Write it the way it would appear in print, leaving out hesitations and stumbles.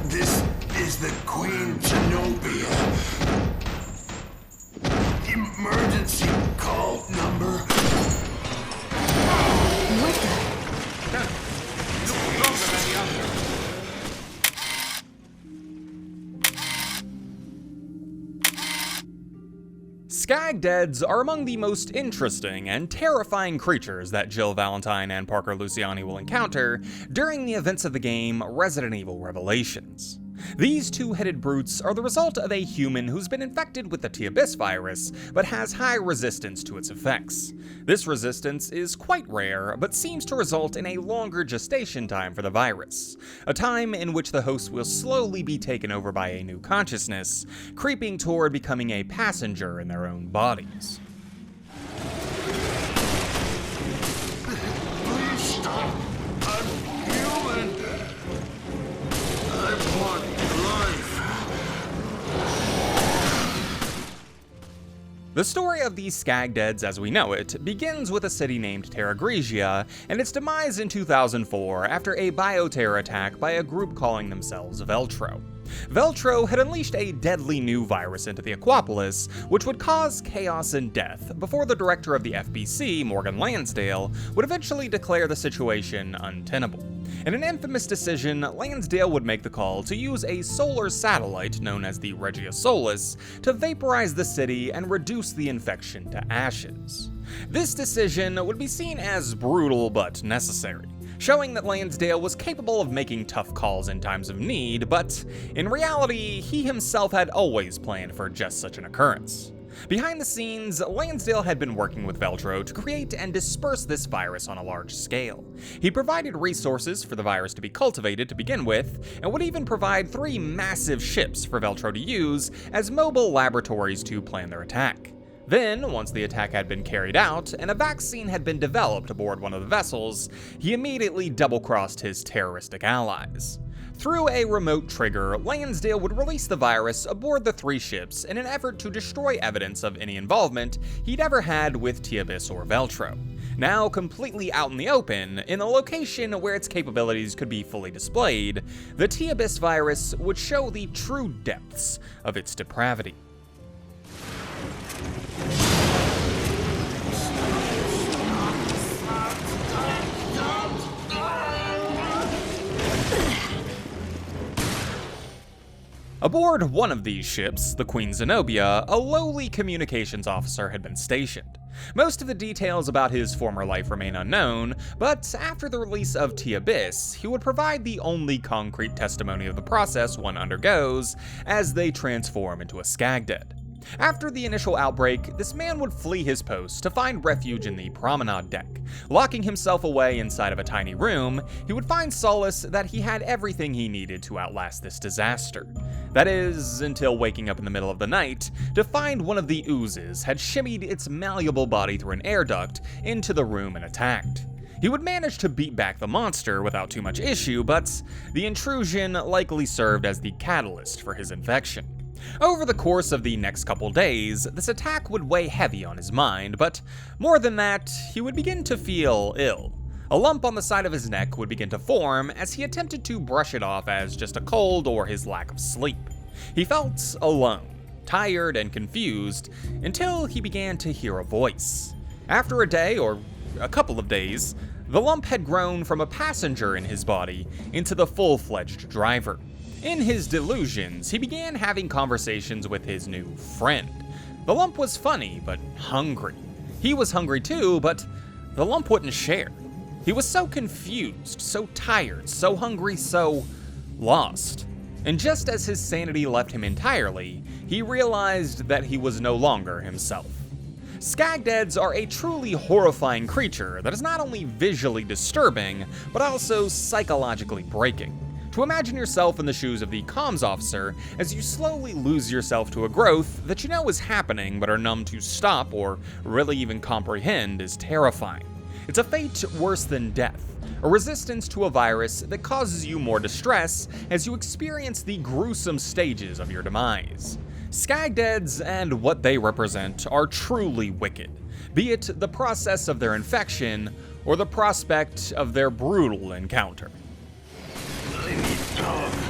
This is the Queen Zenobia. Emergency call number. What the? You look longer than the other. Scagdeads are among the most interesting and terrifying creatures that Jill Valentine and Parker Luciani will encounter during the events of the game Resident Evil Revelations. These two-headed brutes are the result of a human who's been infected with the T-Abyss virus, but has high resistance to its effects. This resistance is quite rare, but seems to result in a longer gestation time for the virus, a time in which the host will slowly be taken over by a new consciousness, creeping toward becoming a passenger in their own bodies. Please stop. I'm human. I want life. The story of the Scagdeads as we know it begins with a city named Terra Grigia and its demise in 2004 after a bioterror attack by a group calling themselves Veltro. Veltro had unleashed a deadly new virus into the Aquapolis, which would cause chaos and death before the director of the FBC, Morgan Lansdale, would eventually declare the situation untenable. In an infamous decision, Lansdale would make the call to use a solar satellite known as the Regia Solis to vaporize the city and reduce the infection to ashes. This decision would be seen as brutal but necessary, showing that Lansdale was capable of making tough calls in times of need, but in reality, he himself had always planned for just such an occurrence. Behind the scenes, Lansdale had been working with Veltro to create and disperse this virus on a large scale. He provided resources for the virus to be cultivated to begin with, and would even provide 3 massive ships for Veltro to use as mobile laboratories to plan their attack. Then, once the attack had been carried out and a vaccine had been developed aboard one of the vessels, he immediately double-crossed his terroristic allies. Through a remote trigger, Lansdale would release the virus aboard the 3 ships in an effort to destroy evidence of any involvement he'd ever had with T-Abyss or Veltro. Now completely out in the open, in a location where its capabilities could be fully displayed, the T-Abyss virus would show the true depths of its depravity. Aboard one of these ships, the Queen Zenobia, a lowly communications officer had been stationed. Most of the details about his former life remain unknown, but after the release of T-Abyss, he would provide the only concrete testimony of the process one undergoes as they transform into a Scagdead. After the initial outbreak, this man would flee his post to find refuge in the promenade deck. Locking himself away inside of a tiny room, he would find solace that he had everything he needed to outlast this disaster. That is, until waking up in the middle of the night to find one of the oozes had shimmied its malleable body through an air duct into the room and attacked. He would manage to beat back the monster without too much issue, but the intrusion likely served as the catalyst for his infection. Over the course of the next couple days, this attack would weigh heavy on his mind, but more than that, he would begin to feel ill. A lump on the side of his neck would begin to form as he attempted to brush it off as just a cold or his lack of sleep. He felt alone, tired and confused, until he began to hear a voice. After a day or a couple of days, the lump had grown from a passenger in his body into the full-fledged driver. In his delusions, he began having conversations with his new friend. The lump was funny, but hungry. He was hungry too, but the lump wouldn't share. He was so confused, so tired, so hungry, so lost. And just as his sanity left him entirely, he realized that he was no longer himself. Scagdeads are a truly horrifying creature that is not only visually disturbing, but also psychologically breaking. To imagine yourself in the shoes of the comms officer as you slowly lose yourself to a growth that you know is happening but are numb to stop or really even comprehend is terrifying. It's a fate worse than death, a resistance to a virus that causes you more distress as you experience the gruesome stages of your demise. Scagdeads and what they represent are truly wicked, be it the process of their infection or the prospect of their brutal encounter. I need power.